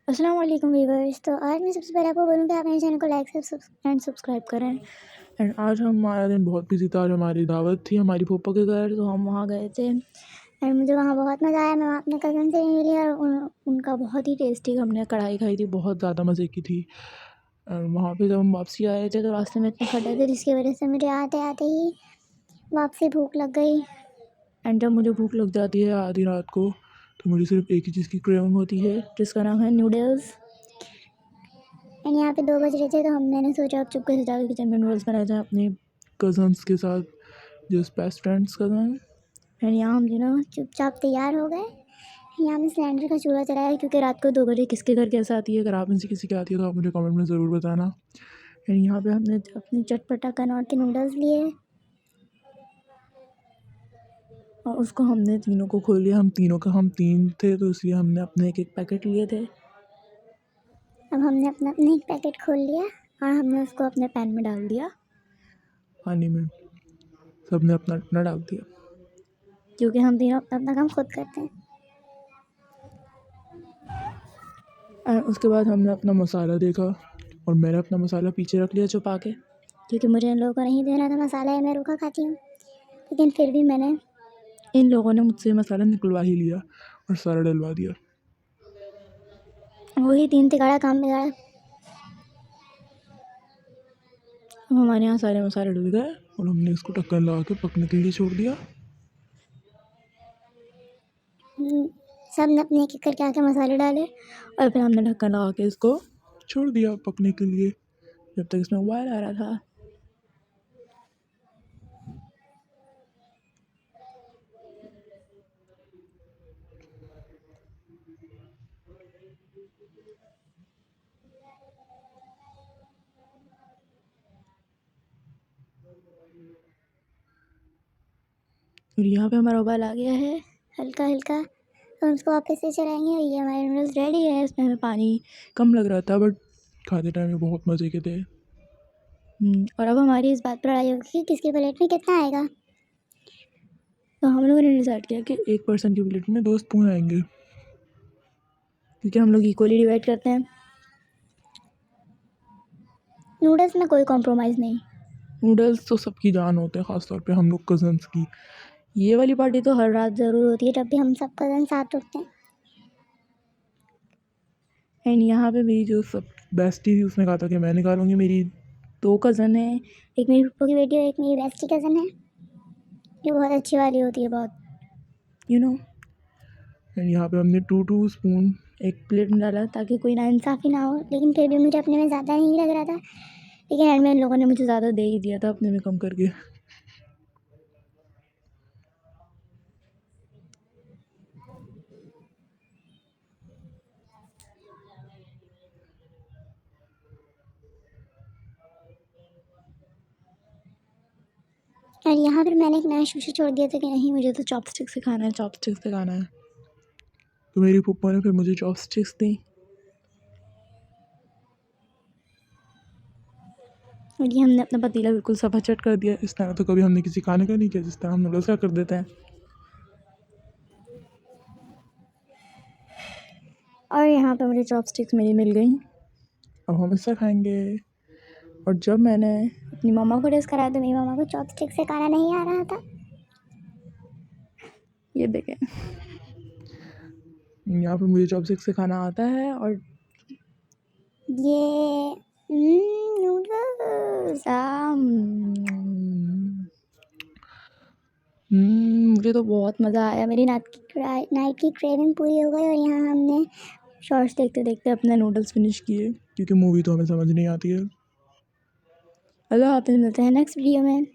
अस्सलाम वालेकुम व्यूअर्स। तो आज मैं सबसे पहले आपको बोलूँ कि आप मेरे चैनल को लाइक एंड सब्सक्राइब करें। एंड आज हमारा दिन बहुत बिजी था। आज हमारी दावत थी हमारी फूफा के घर, तो हम वहाँ गए थे एंड मुझे वहाँ बहुत मज़ा आया। मैं वहाँ अपने कज़न से भी मिली और उनका बहुत ही टेस्टी हमने कढ़ाई खाई थी, बहुत ज़्यादा मज़े की थी। एंड वहाँ पे जब हम वापसी आए थे तो रास्ते में इतने खड्डे थे जिसकी वजह से मुझे आते आते ही वापसी भूख लग गई। एंड जब मुझे भूख लग जाती है आधी रात को, तो मुझे सिर्फ एक ही चीज़ की क्रेविंग होती है, जिसका नाम है नूडल्स। एंड यहाँ पे 2 बज रहे थे, तो मैंने सोचा अब चुपके से जाकर किचन में नूडल्स बनाए जाए अपने कज़न्स के साथ, just best friends cousin. And यहाँ हम दोनों चुपचाप तैयार हो गए। यहाँ में सिलेंडर का चूल्हा चलाया क्योंकि रात को 2 बजे किसके घर कैसे आती है, अगर आप में से किसी के आती है तो आप मुझे कमेंट में ज़रूर बताना। एंड यहाँ पे हमने अपनी चटपटा कनौर के नूडल्स लिए और उसको हमने तीनों को खोल लिया। हम तीन थे, तो इसलिए हमने अपने एक पैकेट लिए थे। अब हमने अपना एक पैकेट खोल लिया और हमने उसको अपने पैन में डाल दिया पानी में सबने अपना अपना डाल दिया, क्योंकि हम तीनों अपना अपना काम खुद करते हैं। और उसके बाद हमने अपना मसाला देखा और मैंने अपना मसाला पीछे रख लिया छुपा के, क्योंकि मुझे इन लोगों को नहीं देना था मसाला, है मैं रूखा खाती हूँ। लेकिन फिर भी मैंने इन लोगों ने मुझसे मसाला निकलवा ही लिया और सारा डलवा दिया। वही 3 तिगाड़ा काम बिगाड़ा। अब हमारे यहाँ सारे मसाले डल गए और हमने इसको ढक्कन लगा के पकने के लिए छोड़ दिया। सब ने अपने एक एक करके आके मसाले डाले और फिर हमने ढक्कन लगा के इसको छोड़ दिया पकने के लिए, जब तक इसमें उबाल आ रहा था। और यहाँ पे हमारा उबाल आ गया है हल्का हल्का, तो उसको वापस से चलाएंगे और ये हमारे नूडल्स रेडी है। इसमें हमें पानी कम लग रहा था, बट खाते टाइम में बहुत मज़े के थे। और अब हमारी इस बात पर लड़ाई होगी कि किसकी प्लेट में कितना आएगा। तो हम लोगों ने डिसाइड किया कि एक पर्सन की प्लेट में 2 स्पून आएंगे, क्योंकि हम लोग इक्वली डिवाइड करते हैं। नूडल्स में कोई कॉम्प्रोमाइज़ नहीं। नूडल्स तो सबकी जान होते हैं, ख़ासतौर पे हम लोग कज़न्स की। ये वाली पार्टी तो हर रात ज़रूर होती है, जब भी हम सब कज़न साथ उठते हैं। एंड यहाँ पे मेरी जो सब बेस्टी थी उसने कहा था कि मैं निकालूंगी। मेरी 2 कज़न हैं, एक मेरी पप्पो की बेटी और एक मेरी बेस्टी कज़न है, जो बहुत अच्छी वाली होती है, बहुत यू नो। एंड यहाँ पे हमने 2 स्पून एक प्लेट में डाला ताकि कोई नाइंसाफ़ी ना हो। लेकिन फिर भी मुझे अपने में ज़्यादा नहीं लग रहा था, लेकिन एंड में इन लोगों ने मुझे ज़्यादा दे ही दिया था अपने में कम करके। और यहाँ पर मैंने एक नया शुरू छोड़ दिया था कि नहीं, मुझे तो चॉपस्टिक से खाना है, चॉपस्टिक से खाना है। तो मेरी पप्पा ने फिर मुझे चॉपस्टिक्स दी। और ये हमने अपना पतीला बिल्कुल सफाचट कर दिया। इस तरह तो कभी हमने किसी खाने का नहीं किया जिस तरह हम नूडल्स का कर देते हैं। और यहाँ पर मुझे चॉपस्टिक्स मेरी मिल गई। अब हम इससे खाएंगे। और जब मैंने अपनी मम्मा को टेस्ट कराया तो मेरी मम्मा को चॉपस्टिक से खाना नहीं आ रहा था। ये देखें, यहाँ पे मुझे चॉपस्टिक से खाना आता है। और ये नूडल्स मुझे तो बहुत मज़ा आया। मेरी नाइट की क्रेविंग पूरी हो गई और यहाँ हमने शॉर्ट्स देखते देखते अपने नूडल्स फिनिश किए, क्योंकि मूवी तो हमें समझ नहीं आती है। अल्लाह हाफ़िज़, मिलते हैं नेक्स्ट वीडियो में।